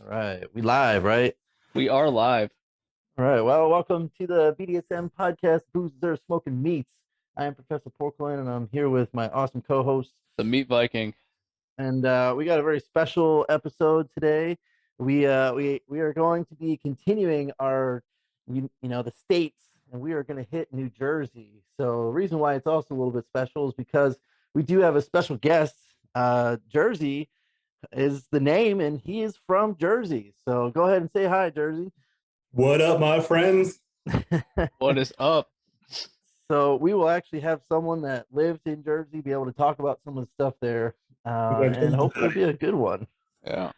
All right, we live, right? We are live. All right. Well, welcome to the Bdsm podcast, Boozer Smoking Meats. I am Professor Porkland, and I'm here with my awesome co-host. The Meat Viking. And we got a very special episode today. We are going to be continuing our, the states, and we are going to hit New Jersey. So the reason why it's also a little bit special is because we do have a special guest. Jersey is the name, and he is from Jersey. So go ahead and say hi, Jersey. What up, my friends? What is up? So we will actually have someone that lives in Jersey be able to talk about some of the stuff there, and hopefully be a good one. Yeah.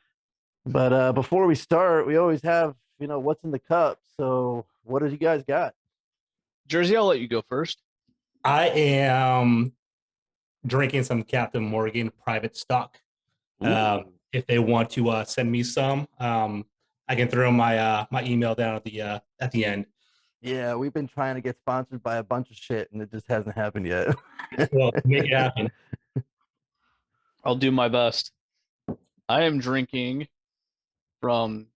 But before we start, we always have, what's in the cup. So what did you guys got? Jersey, I'll let you go first. I am drinking some Captain Morgan private stock. If they want to send me some, I can throw my my email down at the end. Yeah, we've been trying to get sponsored by a bunch of shit, and it just hasn't happened yet. Well, make it happen. I'll do my best. I am drinking from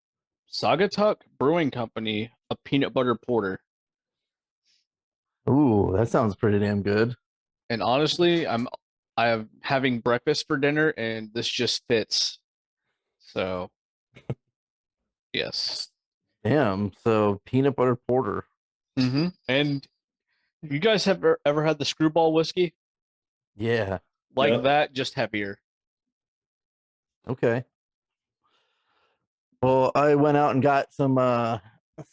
Sagatuck Brewing Company a peanut butter porter. Ooh, that sounds pretty damn good. And honestly, I am having breakfast for dinner, and this just fits. So, yes. Damn. So peanut butter porter. Mm-hmm. And you guys have ever had the screwball whiskey? Yeah. Like that, just heavier. Okay. Well, I went out and got some a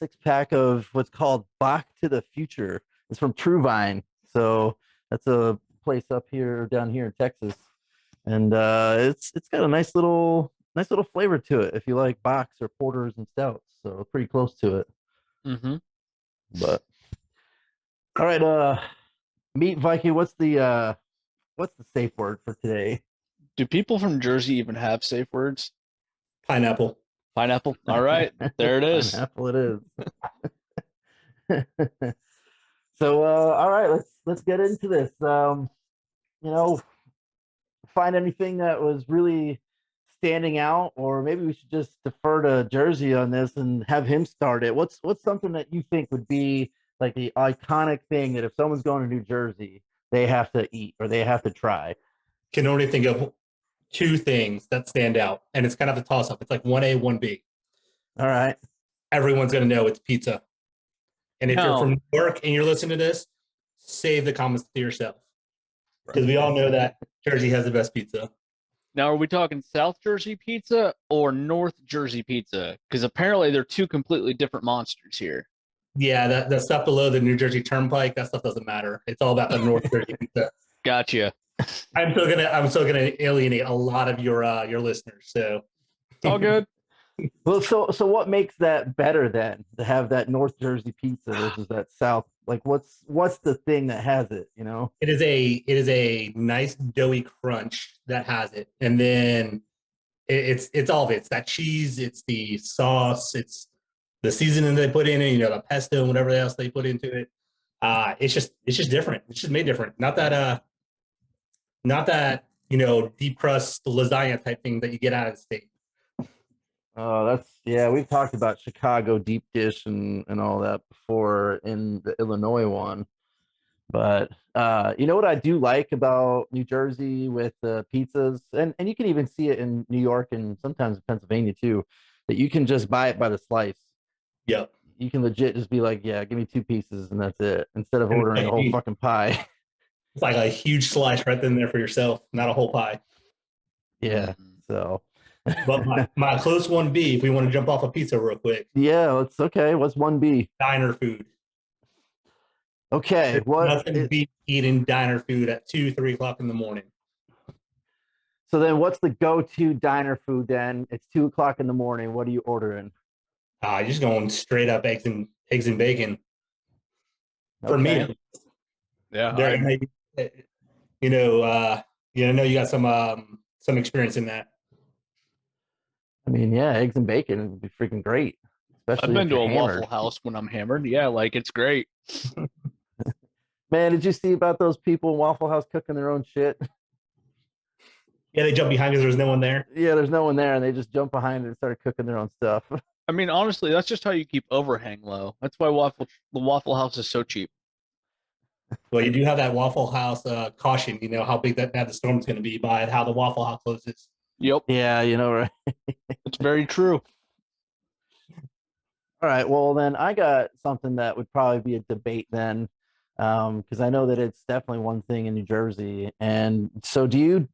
6-pack of what's called Bach to the Future. It's from True Vine. So that's a place down here in Texas. And it's got a nice little flavor to it if you like Bachs or porters and stouts. So pretty close to it. Mm-hmm. But all right, Meat Viking, what's the safe word for today? Do people from Jersey even have safe words? Pineapple. Pineapple. All right, there it is. Pineapple it is. So all right, let's get into this. Find anything that was really standing out, or maybe we should just defer to Jersey on this and have him start it. What's something that you think would be like the iconic thing that if someone's going to New Jersey, they have to eat or they have to try? Can only think of two things that stand out, and it's kind of a toss-up. It's like 1A, 1B. All right. Everyone's going to know it's pizza. And if you're from New York and you're listening to this, save the comments to yourself. Because we all know that Jersey has the best pizza. Now, are we talking South Jersey pizza or North Jersey pizza? Because apparently they're two completely different monsters here. Yeah, that stuff below the New Jersey Turnpike, that stuff doesn't matter. It's all about the North Jersey pizza. Gotcha. I'm still gonna alienate a lot of your listeners. So it's all good. Well, so what makes that better then to have that North Jersey pizza versus that South? Like, what's the thing that has it? It is a nice doughy crunch that has it, and then it's all of it. It's that cheese, it's the sauce, it's the seasoning they put in it. The pesto and whatever else they put into it. It's just different. It's just made different. Not that deep crust lasagna type thing that you get out of the state. Oh, we've talked about Chicago deep dish and all that before in the Illinois one. But you know what I do like about New Jersey with pizzas, and you can even see it in New York and sometimes in Pennsylvania too, that you can just buy it by the slice. Yep. You can legit just be like, yeah, give me 2 pieces and that's it, instead of ordering a whole fucking pie. It's like a huge slice right then there for yourself, not a whole pie. Yeah. So. But my close 1B, if we want to jump off a pizza real quick. Yeah, it's okay. What's 1B? Diner food. Okay. Nothing beats eating diner food at 2-3 o'clock in the morning. So then what's the go-to diner food then? It's 2 o'clock in the morning. What are you ordering? Just going straight up eggs and bacon. For me. Yeah. I know you got some experience in that. I mean, yeah, eggs and bacon would be freaking great. Especially I've been to a Waffle House when I'm hammered. Yeah, like it's great. Man, did you see about those people in Waffle House cooking their own shit? Yeah, they jump behind because there's no one there. Yeah, there's no one there, and they just jump behind it and start cooking their own stuff. I mean, honestly, that's just how you keep overhang low. That's why the Waffle House is so cheap. Well, you do have that Waffle House caution. You know how big that the storm's going to be by how the Waffle House closes. Yep, Yeah, right. it's very true. All right. Well, then I got something that would probably be a debate then, because I know that it's definitely one thing in New Jersey. And so, do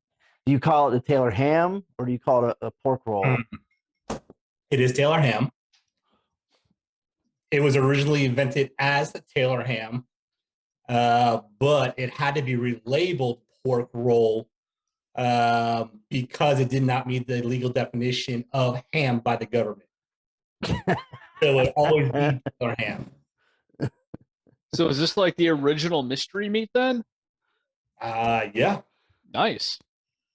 you call it the Taylor ham or do you call it a pork roll? It is Taylor ham. It was originally invented as the Taylor ham, but it had to be relabeled pork roll because it did not meet the legal definition of ham by the government. So it always be Taylor ham. So is this like the original mystery meat then? Yeah. Nice.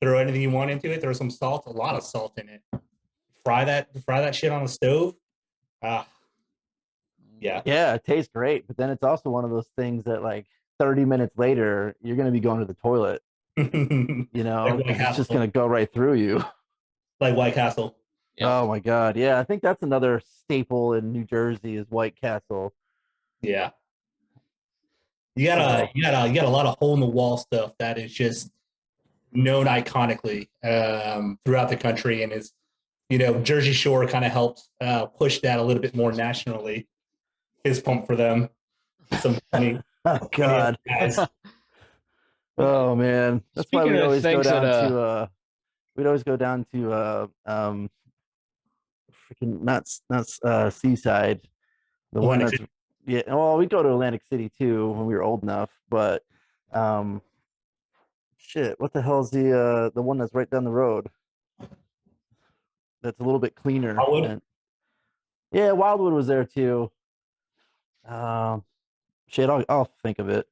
Throw anything you want into it. Throw some salt, a lot of salt in it. Fry that shit on the stove. Yeah. Yeah, it tastes great, but then it's also one of those things that like 30 minutes later you're going to be going to the toilet. Like It's just going to go right through you. Like White Castle. Yep. Oh my god, yeah, I think that's another staple in New Jersey is White Castle. Yeah. You got a lot of hole in the wall stuff that is just known iconically throughout the country, and is Jersey Shore kind of helped push that a little bit more nationally. Fist pump for them. Some funny. Oh god. Guys. Oh man, that's why Speaking we'd of always go things down that, to we'd always go down to freaking not Seaside, the one Atlantic that's yeah. Well, we go to Atlantic City too when we were old enough, but shit, what the hell is the one that's right down the road? That's a little bit cleaner. Wildwood? And, yeah, Wildwood was there too. Shit, I'll think of it.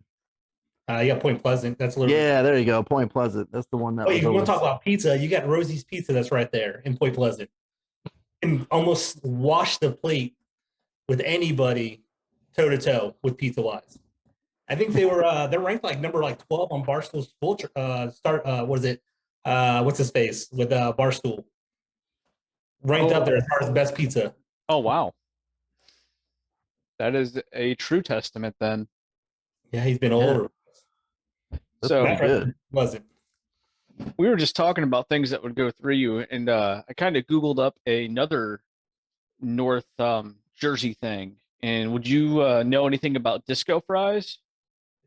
You got Point Pleasant. That's a little. Yeah, there you go. Point Pleasant. That's the one that. Oh, you want always... to talk about pizza? You got Rosie's Pizza. That's right there in Point Pleasant. And almost wash the plate with anybody toe to toe with pizza wise. I think they're ranked like number 12 on Barstool's what is it? What's his face with Barstool? Ranked up there as far as best pizza. Oh wow. That is a true testament then. Yeah, he's been older. That's So pretty good. Wasn't. We were just talking about things that would go through you, and I kind of Googled up another North Jersey thing. And would you know anything about disco fries?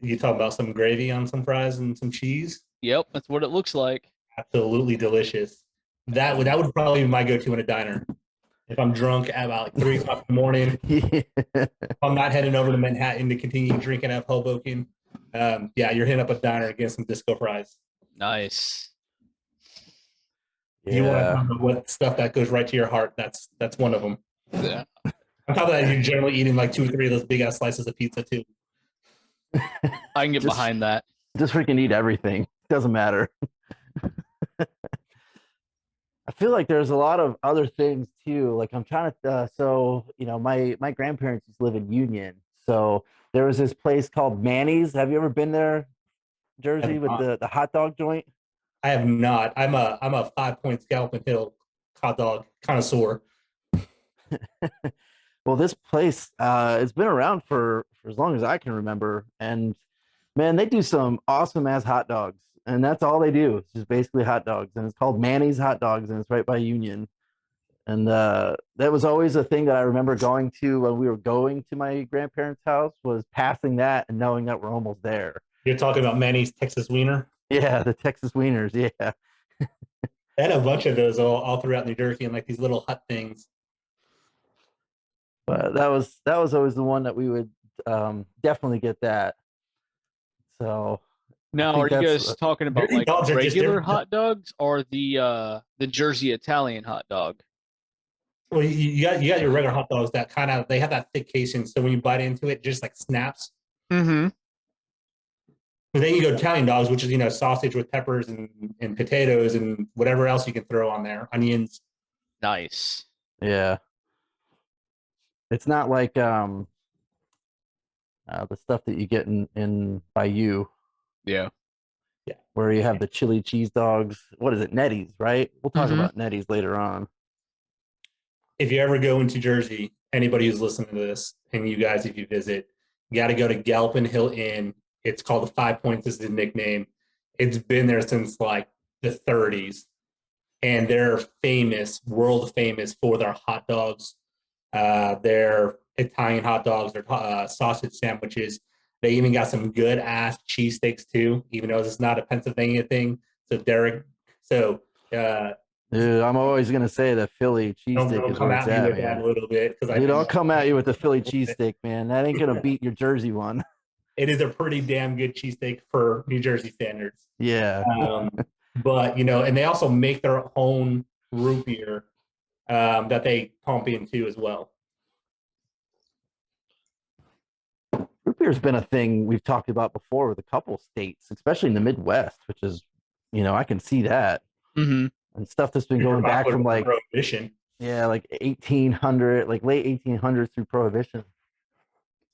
You talk about some gravy on some fries and some cheese. Yep, that's what it looks like. Absolutely delicious. That would probably be my go-to in a diner. If I'm drunk at about 3 o'clock in the morning, Yeah. if I'm not heading over to Manhattan to continue drinking at Hoboken, yeah, you're hitting up a diner and getting some disco fries. Nice. You want to talk about what stuff that goes right to your heart? That's one of them. Yeah. On top of that, you're generally eating like 2 or 3 of those big ass slices of pizza too. I can get behind that. Just freaking eat everything. Doesn't matter. I feel like there's a lot of other things too. Like I'm trying to, so my grandparents used to live in Union, so there was this place called Manny's. Have you ever been there, Jersey, with the hot dog joint? I have not. I'm a 5 Point Scalping Hill hot dog connoisseur. Well, this place it's been around for as long as I can remember, and man, they do some awesome ass hot dogs, and that's all they do. It's just basically hot dogs, and it's called Manny's Hot Dogs, and it's right by Union. And that was always a thing that I remember going to when we were going to my grandparents' house, was passing that and knowing that we're almost there. You're talking about Manny's Texas Wiener? Yeah, the Texas Wieners. Yeah. They had a bunch of those all throughout New Jersey and like these little hut things. But that was always the one that we would definitely get that. So Now, are you guys talking about Jersey like dogs are just regular different. hot dogs or the Jersey Italian hot dog? Well, you got your regular hot dogs that they have that thick casing, so when you bite into it, it just like snaps. Mm-hmm. And then you go Italian dogs, which is sausage with peppers and potatoes and whatever else you can throw on there, onions. Nice. Yeah. It's not like the stuff that you get in by you. Yeah. Yeah. where you have the chili cheese dogs. What is it, Nettie's, right? We'll talk Mhm. about Nettie's later on. If you ever go into Jersey, anybody who's listening to this, and you guys, if you visit, you got to go to Galloping Hill Inn. It's called the Five Points, is the nickname. It's been there since like the 30s, and they're famous, world famous for their hot dogs, their Italian hot dogs, their sausage sandwiches. They even got some good ass cheesesteaks too, even though this is not a Pennsylvania thing. So Derek, so uh, Dude, I'm always gonna say that Philly cheesesteak don't is come where it's at me at, with that man. a little bit because I Dude, know I'll come at you with the Philly cheesesteak, man. That ain't gonna beat your Jersey one. it is a pretty damn good cheesesteak for New Jersey standards. Yeah. But and they also make their own root beer that they pump into as well. Root beer's been a thing we've talked about before with a couple states, especially in the Midwest, which is, I can see that. Mhm. And stuff that's been Super going back popular from with like, Prohibition. yeah, like 1800, like late 1800s through Prohibition.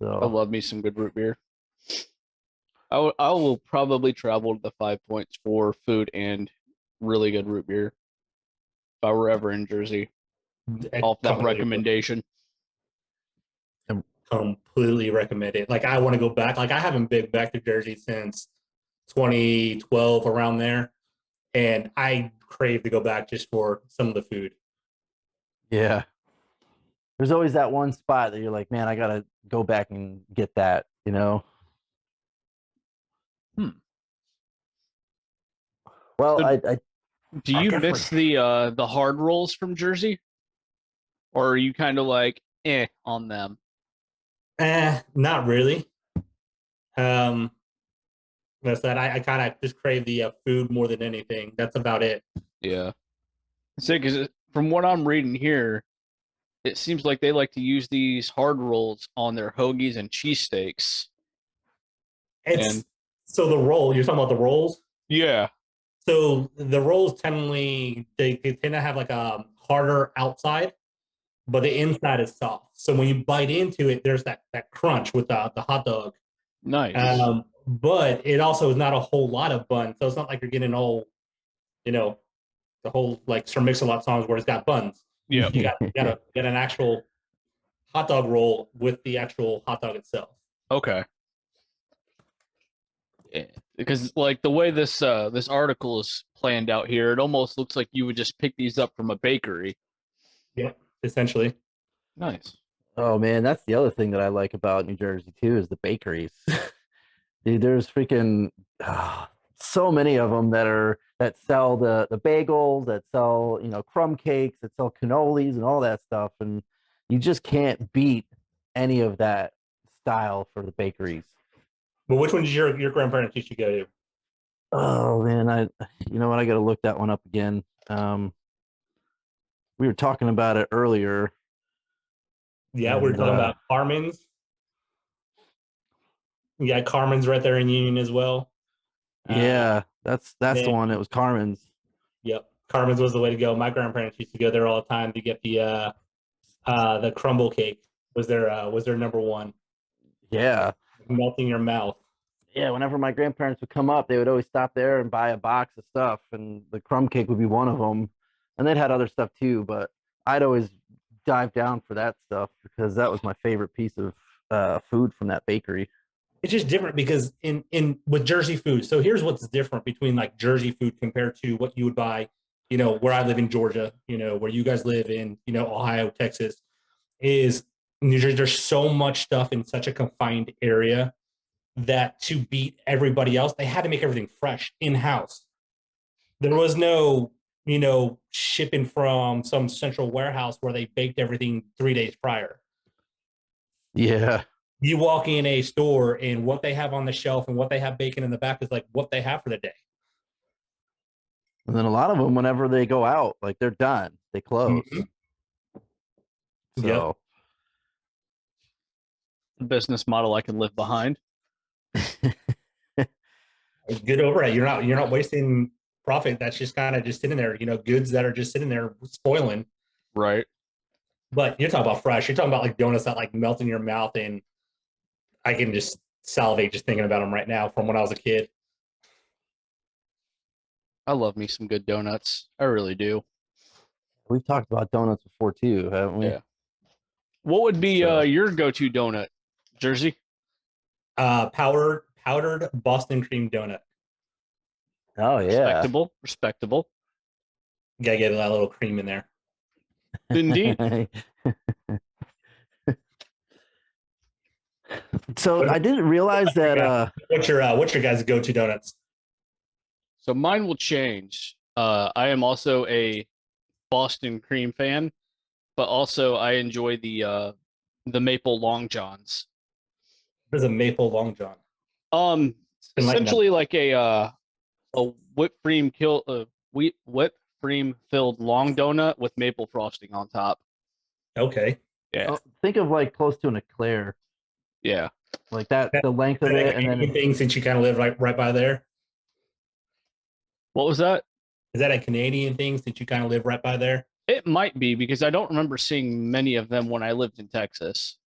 I So, love me some good root beer. I will probably travel to the 5 Points for food and really good root beer if I were ever in Jersey. Off that recommendation. Completely recommend it. Like I want to go back. Like I haven't been back to Jersey since 2012 around there, and I crave to go back just for some of the food. yeah. There's always that one spot that you're like, man, I gotta go back and get that, Hmm. Well, So I do you miss the hard rolls from Jersey? Or are you kind of like on them? Not really. Um, that's that. I kind of just crave the food more than anything. That's about it. Yeah. So, because from what I'm reading here, it seems like they like to use these hard rolls on their hoagies and cheesesteaks. It's And so the roll. You're talking about the rolls. yeah, So the rolls they tend to have like a harder outside, but the inside is soft. So when you bite into it, there's that crunch with the hot dog. nice. But it also is not a whole lot of bun, so it's not like you're getting you know, the whole like Sir Mix-a-Lot songs where it's got buns. Yep. You got an actual hot dog roll with the actual hot dog itself. Okay. Yeah. Because like the way this article is planned out here, it almost looks like you would just pick these up from a bakery. Yeah, essentially. Nice. Oh man, that's the other thing that I like about New Jersey too is the bakeries. Dude, there's freaking so many of them that sell the bagels, that sell crumb cakes, that sell cannolis and all that stuff, and you just can't beat any of that style for the bakeries. But which one did your grandparents used to go to? Oh man, you know what, I got to look that one up again. We were talking about it earlier. Yeah, we're And talking about Carmen's. Yeah, Carmen's right there in Union as well. yeah, that's the Then, one. It was Carmen's. yep, Carmen's was the way to go. My grandparents used to go there all the time to get the crumble cake. Was their number one. Yeah, Melting your mouth. yeah. Whenever my grandparents would come up, they would always stop there and buy a box of stuff, and the crumb cake would be one of them. And they'd had other stuff too, but I'd always dive down for that stuff because that was my favorite piece of food from that bakery. It's just different because in with Jersey food. So here's what's different between like Jersey food compared to what you would buy, where I live in Georgia, where you guys live in, Ohio, Texas, is New Jersey. There's so much stuff in such a confined area that to beat everybody else, they had to make everything fresh in house. There was no, shipping from some central warehouse where they baked everything 3 days prior. Yeah, You walk in a store and what they have on the shelf and what they have baking in the back is like what they have for the day. and then a lot of them, whenever they go out, like they're done, they close. Mm-hmm. Yep. So Business model I can live behind. Good overhead. You're not wasting profit. That's just kind of just sitting there, goods that are just sitting there spoiling. Right. But you're talking about fresh. You're talking about like donuts that like melt in your mouth, and I can just salivate just thinking about them right now from when I was a kid. I love me some good donuts. I really do. We've talked about donuts before too, haven't we? Yeah. What would be So- your go-to donut, Jersey? Powdered Boston cream donut. Oh yeah. Respectable. Respectable. Gotta get that little cream in there. Indeed. So I didn't realize that What's your guys' go-to donuts? So mine will change. I am also a Boston cream fan, but also I enjoy the maple long johns. There's a maple long john. Essentially like a whipped cream whipped cream filled long donut with maple frosting on top. Okay. Yeah, think of like close to an eclair, yeah. like that, the length of it, and then thing since you kind of live right by there. What was that? Is that a Canadian thing since you kind of live right by there? It might be because I don't remember seeing many of them when I lived in Texas.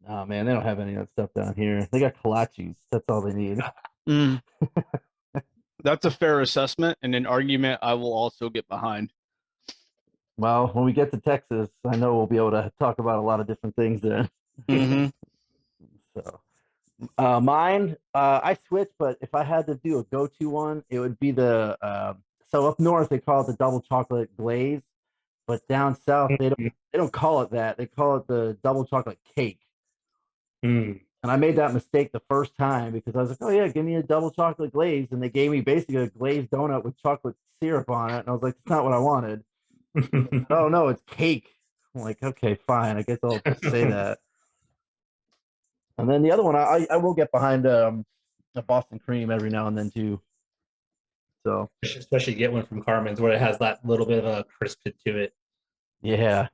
oh man, they don't have any of that stuff down here. They got kolaches. That's all they need. Mm. That's a fair assessment and an argument I will also get behind. Well, when we get to Texas, I know we'll be able to talk about a lot of different things then. Mm-hmm. So, mine, I switch, but if I had to do a go-to one, it would be the so up north they call it the double chocolate glaze, but down south they don't call it that. They call it the double chocolate cake. Mm. And I made that mistake the first time because I was like, oh yeah, give me a double chocolate glaze, and they gave me basically a glazed donut with chocolate syrup on it, and I was like, that's not what I wanted. Oh no, it's cake. I'm like, okay, fine, I guess I'll just say that. And then the other one, I will get behind a Boston cream every now and then too. So Especially get one from Carmen's where it has that little bit of a crispness to it. yeah.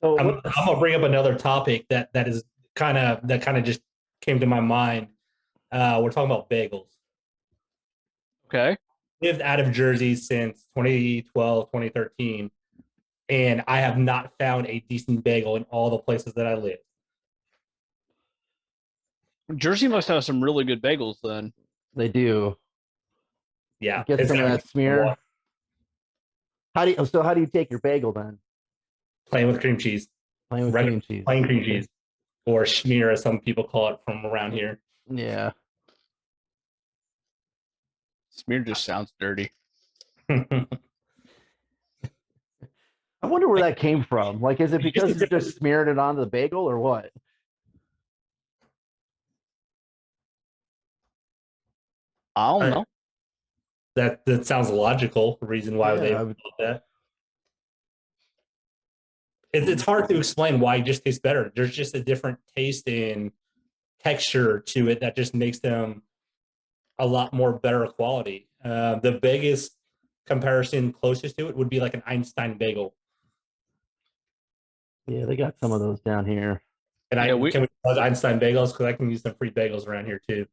So I'm gonna bring up another topic that kind of just came to my mind. We're talking about bagels. Okay. Lived out of Jersey since 2012, 2013, and I have not found a decent bagel in all the places that I live. Jersey must have some really good bagels then. they do. Yeah, Get it's some of gotta that be smear. How do you take your bagel then? plain with cream cheese, Plain with regular cream cheese. plain cream cheese, or schmear, as some people call it from around here. Yeah. Smear just sounds dirty. I wonder where that came from. Like, is it because you just smeared it on the bagel or what? I don't know. That sounds logical. The reason why they Yeah, would do that. It's hard to explain why it just tastes better. There's just a different taste and texture to it that just makes them a lot more better quality. The biggest comparison closest to it would be like an Einstein bagel. yeah, they got some of those down here. And can we plug Einstein bagels? Because I can use some free bagels around here too.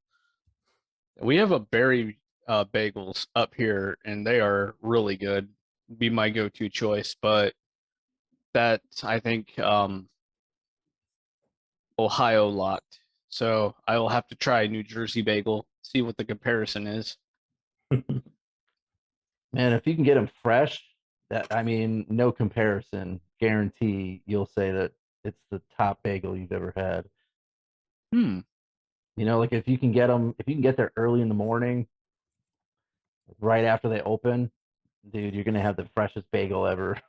We have a berry bagels up here, and they are really good. Be my go-to choice, but that I think Ohio locked. So I will have to try New Jersey bagel, see what the comparison is. Man, if you can get them fresh, I mean, no comparison. Guarantee you'll say that it's the top bagel you've ever had. You know, like if you can get there early in the morning, right after they open, dude, you're gonna have the freshest bagel ever.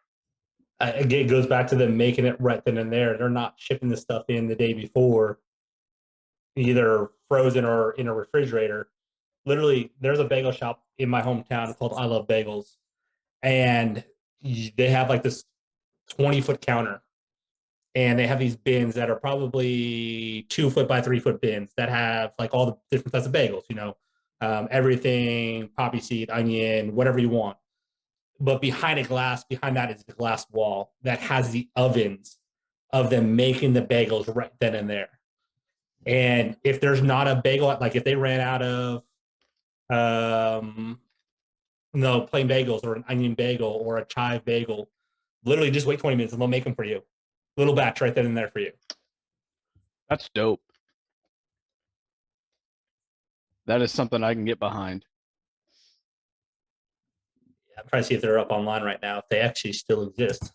Again, it goes back to them making it right then and there. They're not shipping the stuff in the day before, either frozen or in a refrigerator. Literally, there's a bagel shop in my hometown called I Love Bagels, and they have like this 20-foot counter, and they have these bins that are probably 2 foot by 3 foot bins that have like all the different types of bagels, everything, poppy seed, onion, whatever you want. But behind that is the glass wall that has the ovens of them making the bagels right then and there. And if there's not a bagel, like if they ran out of no plain bagels or an onion bagel or a chive bagel, literally just wait 20 minutes and they'll make them for you. Little batch right then and there for you. That's dope. That is something I can get behind. I'm trying to see if they're up online right now, if they actually still exist.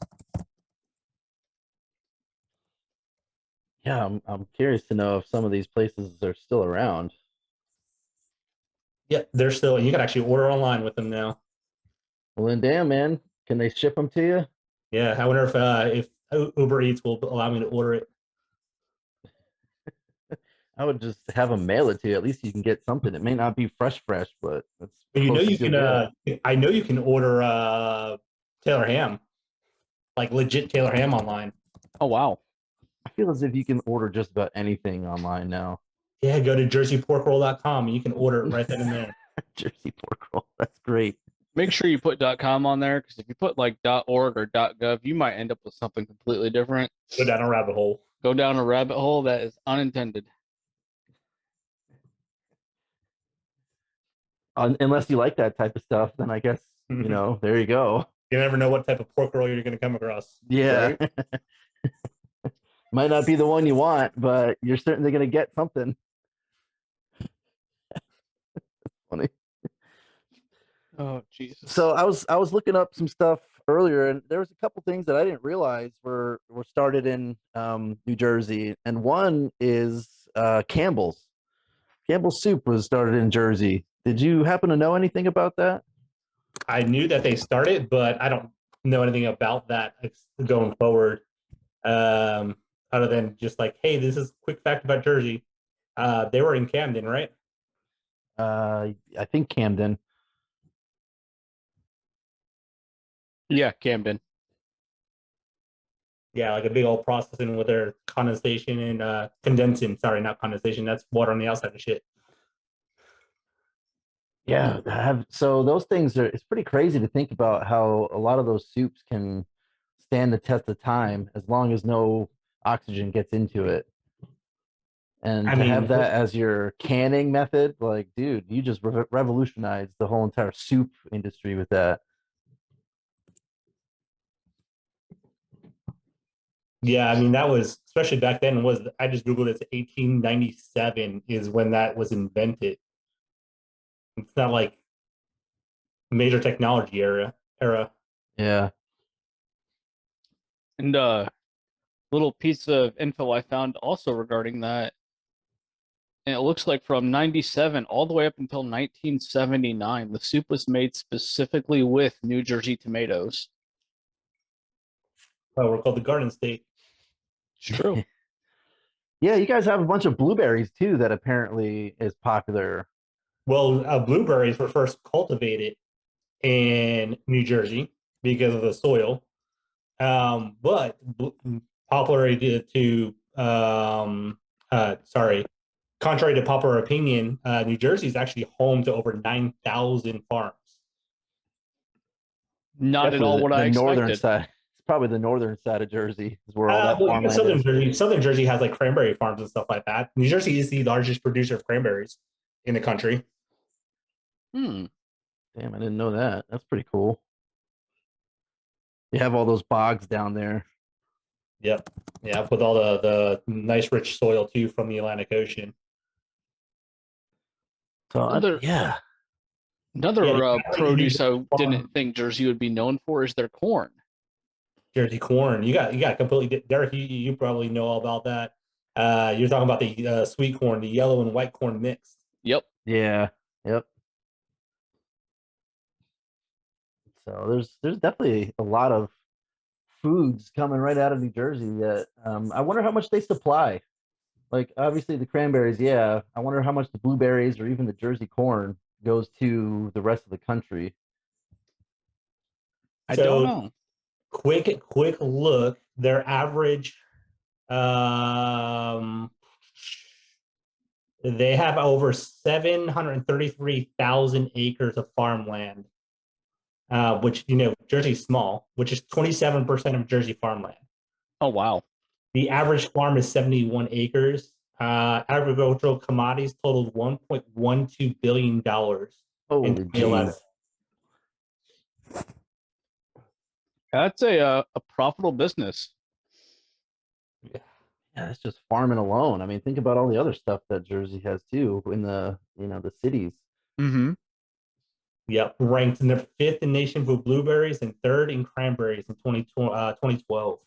Yeah, I'm curious to know if some of these places are still around. Yeah, they're still. You can actually order online with them now. Well, then, damn, man, can they ship them to you? Yeah, I wonder if Uber Eats will allow me to order it. I would just have them mail it to you. At least you can get something. It may not be fresh, but that's But you know, close as you you'll can. get. I know you can order Taylor ham, like legit Taylor ham online. Oh wow. I feel as if you can order just about anything online now. Yeah, go to jerseyporkroll.com and you can order it right then and there. Jersey pork roll. That's great. Make sure you put .com on there because if you put like .org or .gov, you might end up with something completely different. Go down a rabbit hole. Go down a rabbit hole that is unintended. Unless you like that type of stuff, then I guess, there you go. You never know what type of pork roll you're going to come across. Yeah. Right? Might not be the one you want, but you're certainly going to get something. Funny. Oh Jesus. So I was looking up some stuff earlier, and there was a couple things that I didn't realize were started in New Jersey, and one is Campbell's. Campbell's Soup was started in Jersey. Did you happen to know anything about that? I knew that they started, but I don't know anything about that going forward. Other than just like, hey, this is a quick fact about Jersey. They were in Camden, right? I think Camden. Yeah, Camden. Yeah, like a big old processing with their condensation and condensing. Sorry, not condensation. That's water on the outside of shit. Yeah, so those things are. It's pretty crazy to think about how a lot of those soups can stand the test of time as long as no oxygen gets into it. And I to have mean, that as your canning method, like, dude, you just revolutionized the whole entire soup industry with that. yeah, I mean that was especially back then was I just googled it. 1897 is when that was invented. It's not like major technology era. Yeah. And little piece of info I found also regarding that. And it looks like from 97 all the way up until 1979, the soup was made specifically with New Jersey tomatoes. Oh, we're called the Garden State. It's true. Yeah, you guys have a bunch of blueberries too that apparently is popular. Well, blueberries were first cultivated in New Jersey because of the soil. But popular to sorry, contrary to popular opinion, New Jersey is actually home to over 9,000 farms. Not at all Definitely what the I northern expected. side. It's probably the northern side of Jersey is where all that Well, farmland Southern is. Jersey, Southern Jersey has like cranberry farms and stuff like that. New Jersey is the largest producer of cranberries in the country. Hmm. Damn, I didn't know that. That's pretty cool. You have all those bogs down there. Yep. Yeah, with all the nice rich soil too from the Atlantic Ocean. So Another yeah, Yeah, produce I didn't think Jersey would be known for is their corn. Jersey corn. You got completely Derek. You probably know all about that. You're talking about the sweet corn, the yellow and white corn mix. Yep. yeah, yep. So there's definitely a lot of foods coming right out of New Jersey that I wonder how much they supply. Like obviously the cranberries, yeah. I wonder how much the blueberries or even the Jersey corn goes to the rest of the country. I don't So know. quick look. Their average, um, they have over 733,000 acres of farmland, which Jersey's small, which is 27% of Jersey farmland. Oh wow. The average farm is 71 acres. Agricultural commodities totaled $1.12 billion in Holy 2011. jeez. That's a profitable business. Yeah, that's just farming alone. I mean, think about all the other stuff that Jersey has too in the the cities. Mm-hmm. Yep, ranked in the fifth in nation for blueberries and third in cranberries in 2012.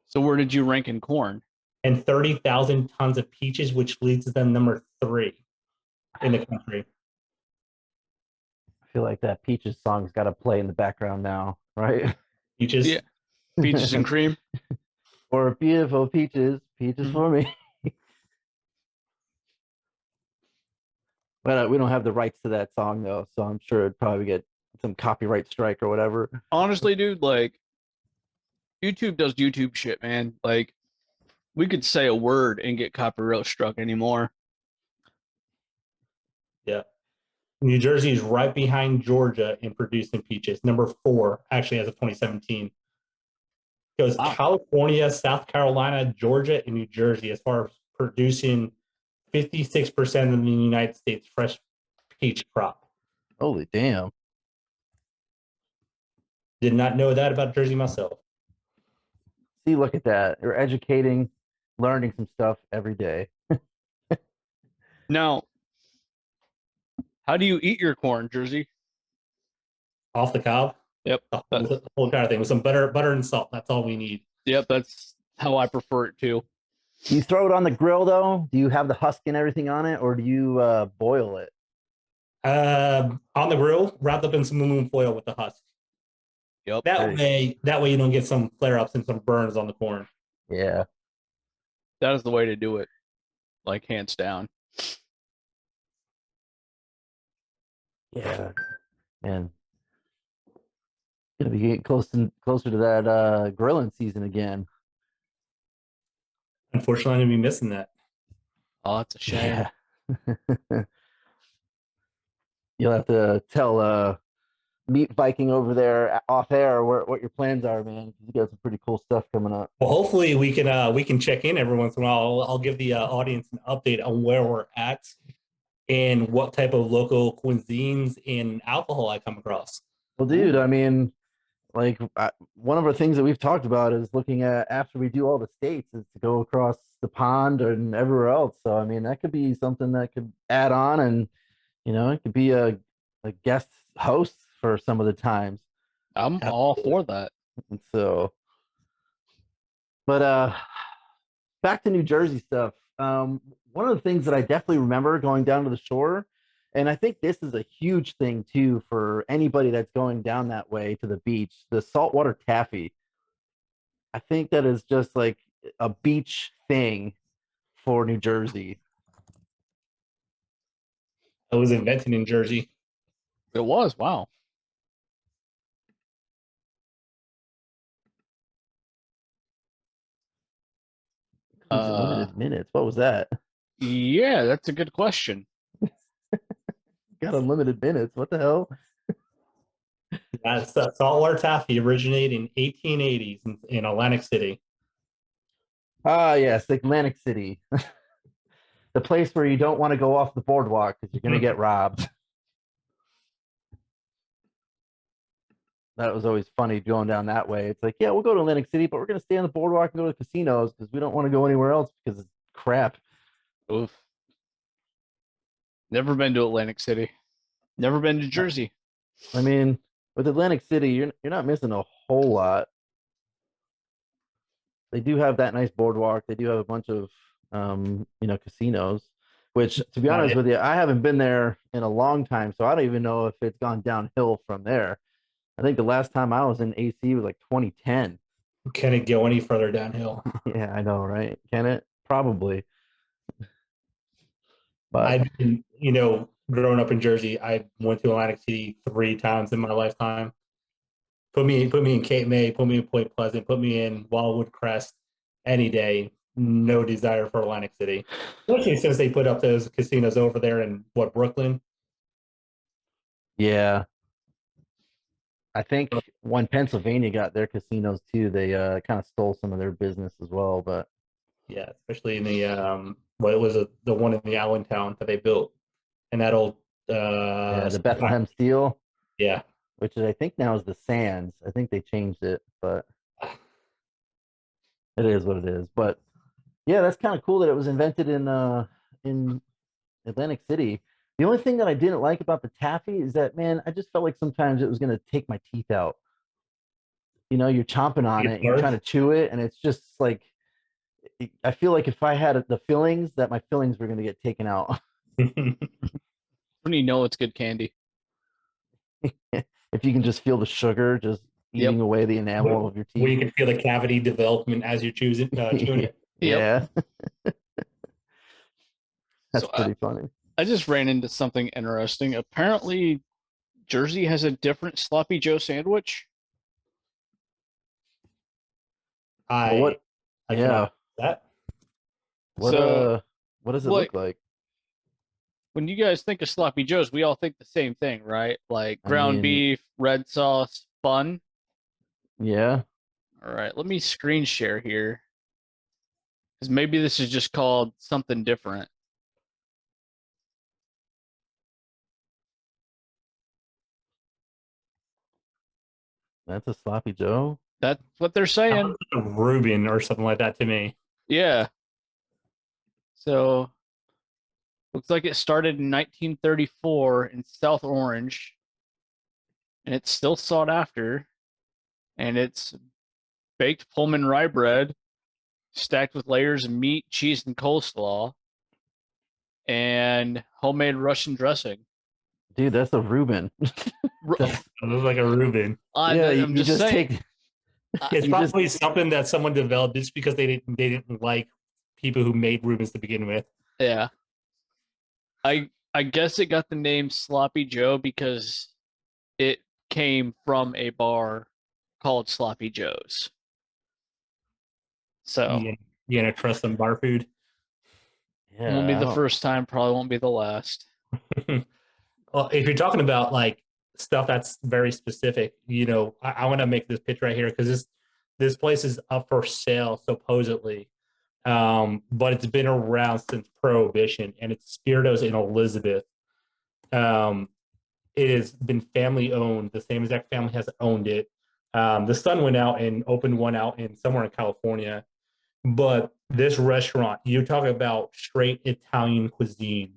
So where did you rank in corn? And 30,000 tons of peaches, which leads to them number 3 in the country. I feel like that Peaches song's got to play in the background now, right? Peaches. Yeah, peaches and cream. Or beautiful peaches, peaches for me. But we don't have the rights to that song though, so I'm sure it'd probably get some copyright strike or whatever. Honestly, dude, like YouTube does YouTube shit, man. Like we could say a word and get copyright struck anymore. Yeah. New Jersey is right behind Georgia in producing peaches, number 4, actually, as of 2017. Goes Wow. California, South Carolina, Georgia, and New Jersey as far as producing 56% of the United States fresh peach crop. Holy damn. Did not know that about Jersey myself. See, look at that. You're educating, learning some stuff every day. Now, how do you eat your corn, Jersey? Off the cob. Yep. The whole kind of thing with some butter and salt. That's all we need. Yep, that's how I prefer it too. Do you throw it on the grill though? Do you have the husk and everything on it, or do you boil it? On the grill, wrapped up in some aluminum foil with the husk. Yep. That way you don't get some flare ups and some burns on the corn. Yeah. That is the way to do it. Like hands down. Yeah. And gonna be getting closer to that grilling season again. Unfortunately, I'm gonna be missing that. Oh, it's a shame. Yeah. You'll have to tell Meat Viking over there off air what your plans are, man. You got some pretty cool stuff coming up. Well, hopefully we can check in every once in a while. I'll give the audience an update on where we're at and what type of local cuisines and alcohol I come across. Well, dude, I mean, like one of our things that we've talked about is looking at after we do all the states is to go across the pond and everywhere else. So I mean, that could be something that could add on, and it could be a guest host for some of the times. I'm all for that. And so, but back to New Jersey stuff. One of the things that I definitely remember going down to the shore, and I think this is a huge thing too for anybody that's going down that way to the beach, the saltwater taffy. I think that is just like a beach thing for New Jersey. It was invented in Jersey. It was. Wow. Limited minutes. What was that? Yeah, that's a good question. Got unlimited minutes. What the hell? That's saltwater taffy originated in 1880s in Atlantic City. Ah, yes, Atlantic City. The place where you don't want to go off the boardwalk because you're going to get robbed. That was always funny going down that way. It's like, yeah, we'll go to Atlantic City, but we're going to stay on the boardwalk and go to casinos because we don't want to go anywhere else because it's crap. Oof. Never been to Atlantic City. Never been to Jersey. I mean, with Atlantic City, you're not missing a whole lot. They do have that nice boardwalk. They do have a bunch of casinos, which to be honest with you, I haven't been there in a long time, so I don't even know if it's gone downhill from there. I think the last time I was in AC was like 2010. Can it go any further downhill? Yeah, I know, right? Can it? Probably. But I've been, growing up in Jersey, I went to Atlantic City 3 times in my lifetime. Put me in Cape May, put me in Point Pleasant, put me in Wildwood Crest any day. No desire for Atlantic City, especially since they put up those casinos over there in Brooklyn. yeah, I think when Pennsylvania got their casinos too, they kind of stole some of their business as well. But yeah, especially in the what was it, the one in the Allentown that they built, and that old the Bethlehem Steel. Yeah, which I think now is the Sands. I think they changed it, but it is what it is. But yeah, that's kind of cool that it was invented in Atlantic City. The only thing that I didn't like about the taffy is that, man, I just felt like sometimes it was gonna take my teeth out. You're chomping on It's it and you're hard. trying to chew it, and it's just like I feel like if I had the fillings, that my fillings were gonna get taken out. When you know it's good candy. If you can just feel the sugar just Yep. eating away the enamel of your Where you teeth. can feel the cavity development as you're chewing it. Yeah, So that's pretty funny. I just ran into something interesting. Apparently, Jersey has a different Sloppy Joe sandwich. Well, I what? I Yeah, cannot that. what So, what does it what look like? when you guys think of Sloppy Joes, we all think the same thing, right? Like I ground mean, beef, red sauce, bun. yeah, All right, let me screen share here because maybe this is just called something different. that's a sloppy Joe. That's what they're That saying. looks like a Reuben or something like that to me. Yeah. So looks like it started in 1934 in South Orange, and it's still sought after. And it's baked Pullman rye bread stacked with layers of meat, cheese, and coleslaw, and homemade Russian dressing. Dude, that's a Reuben. It looks like a Reuben. Yeah, I'm you just just saying. take. It's You just probably something that someone developed just because they didn't like people who made Reubens to begin with. Yeah. I guess it got the name Sloppy Joe because it came from a bar called Sloppy Joe's. So You gonna trust some bar food? won't be yeah, I the don't. first time, probably won't be the last. Well, if you're talking about like stuff that's very specific, I want to make this pitch right here because this place is up for sale supposedly, but it's been around since Prohibition, and it's Spiritos in Elizabeth. Um, it has been family owned. The same exact family has owned it. The son went out and opened one out in somewhere in California. But this restaurant, you talk about straight Italian cuisine.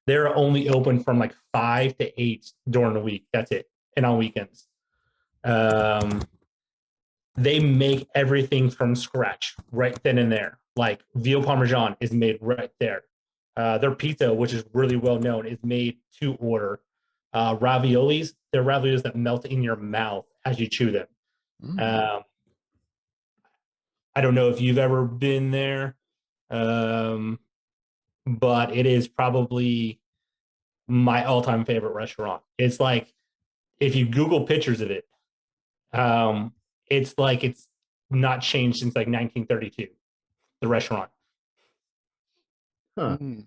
They're only open from like 5 to 8 during the week. That's it, and on weekends. Um, they make everything from scratch right then and there. Like veal parmesan is made right there. Their pizza, which is really well known, is made to order. Raviolis, they're raviolis that melt in your mouth as you chew them. Um, I don't know if you've ever been there, um, but it is probably my all-time favorite restaurant. It's like if you Google pictures of it, it's like it's not changed since like 1932. The restaurant. Huh? Mm.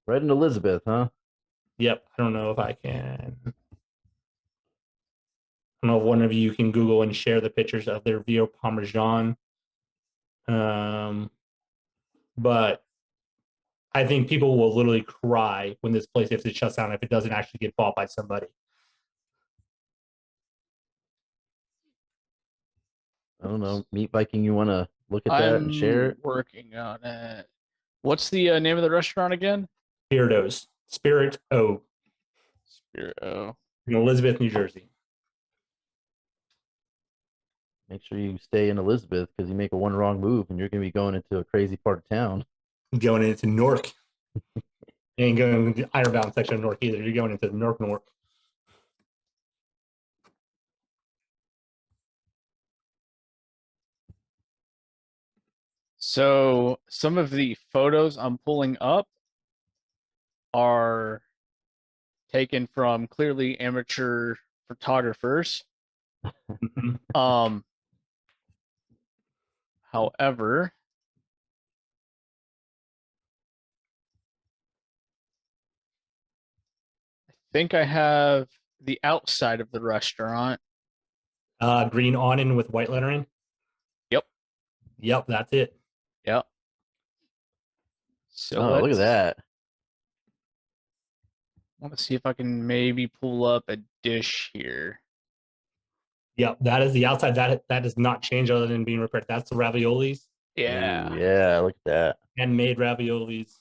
Right in Elizabeth, huh? Yep. I don't know if I can. I don't know if one of you can Google and share the pictures of their veal parmesan. But I think people will literally cry when this place if it shuts down if it doesn't actually get bought by somebody. I don't know. Meat Viking, you want to look at that and share I'm it? working on it. What's the name of the restaurant again? Spiritos. Spirit O Spiro. in Elizabeth, New Jersey. Make sure you stay in Elizabeth because you make a one wrong move and you're going to be going into a crazy part of town. Going into Newark. You ain't going to the Ironbound section of Newark either. You're going into Newark. So some of the photos I'm pulling up are taken from clearly amateur photographers. Um, however, I think I have the outside of the restaurant. Green awning with white lettering. Yep. Yep, that's it. Yep. So Oh, look at that. I want to see if I can maybe pull up a dish here. Yep, that is the outside. That does not change other than being repaired. That's the raviolis. Yeah. Ooh, yeah, look at that. Handmade raviolis.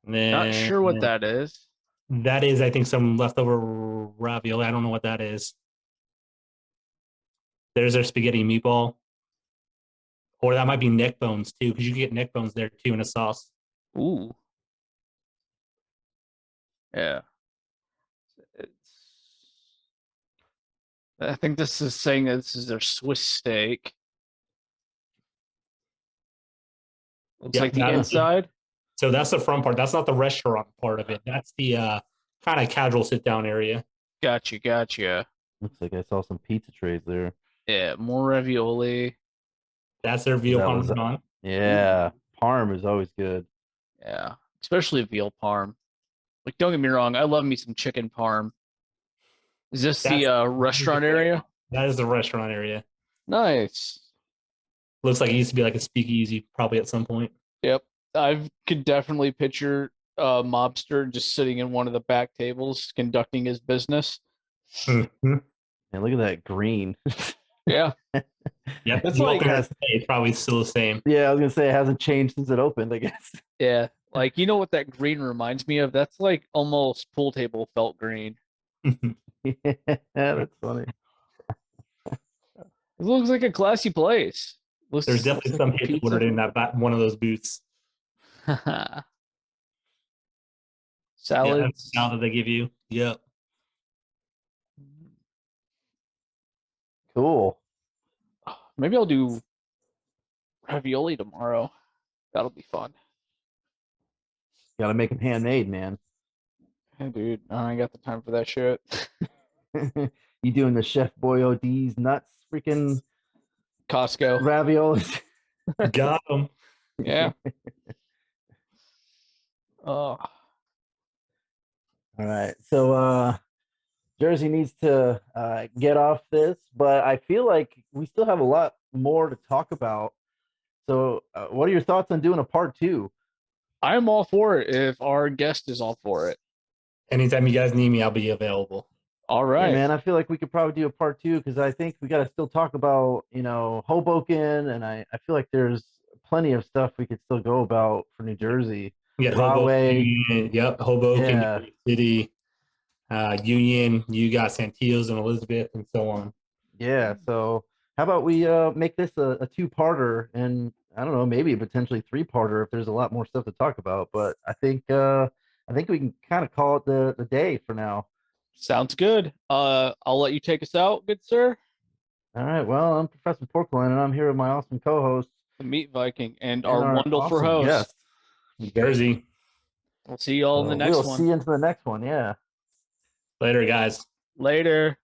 And then Not sure what that is. that is, I think, some leftover ravioli. I don't know what that is. There's their spaghetti meatball. Or that might be neck bones too, because you can get neck bones there too in a sauce. Ooh. Yeah. I think this is saying that this is their Swiss steak. Looks like the inside. So that's the front part. That's not the restaurant part of it. That's the kind of casual sit down area. Gotcha. Looks like I saw some pizza trays there. Yeah, more ravioli. That's their veal parmesan. Yeah, parm is always good. Yeah, especially veal parm. Like, don't get me wrong, I love me some chicken parm. Is this the restaurant area? That is the restaurant area. Nice. Looks like it used to be like a speakeasy, probably at some point. Yep, I could definitely picture a mobster just sitting in one of the back tables conducting his business. Mm-hmm. And look at that green. Yeah. Yeah, It's like it's probably still the same. Yeah, I was gonna say it hasn't changed since it opened, I guess. Yeah, like, you know what that green reminds me of? That's like almost pool table felt green. Yeah, that's funny. It looks like a classy place. There's definitely some people ordered in that one of those booths. Salads. Yeah, salad they give you. Yep. Cool. Maybe I'll do ravioli tomorrow. That'll be fun. Gotta make them handmade, man. Hey, dude, I ain't got the time for that shit. You doing the Chef Boyardee's nuts freaking Costco raviolis? Got them. Yeah. Oh. All right. So Jersey needs to get off this, but I feel like we still have a lot more to talk about. So what are your thoughts on doing a part 2? I'm all for it if our guest is all for it. Anytime you guys need me, I'll be available. All right. Yeah, man, I feel like we could probably do a part 2 because I think we got to still talk about, Hoboken, and I feel like there's plenty of stuff we could still go about for New Jersey. We got Hoboken, Hoboken, yeah. City, Union. You got Santios and Elizabeth, and so on. Yeah. So how about we make this a 2-parter, and I don't know, maybe potentially 3-parter if there's a lot more stuff to talk about. But I think we can kind of call it the day for now. Sounds good. I'll let you take us out, good sir. All right. Well, I'm Professor Porkline, and I'm here with my awesome co-host, The Meat Viking, and our wonderful awesome host. guest. Jersey. We'll see you all in the next one. We'll see you into the next one. Yeah. Later, guys. Later.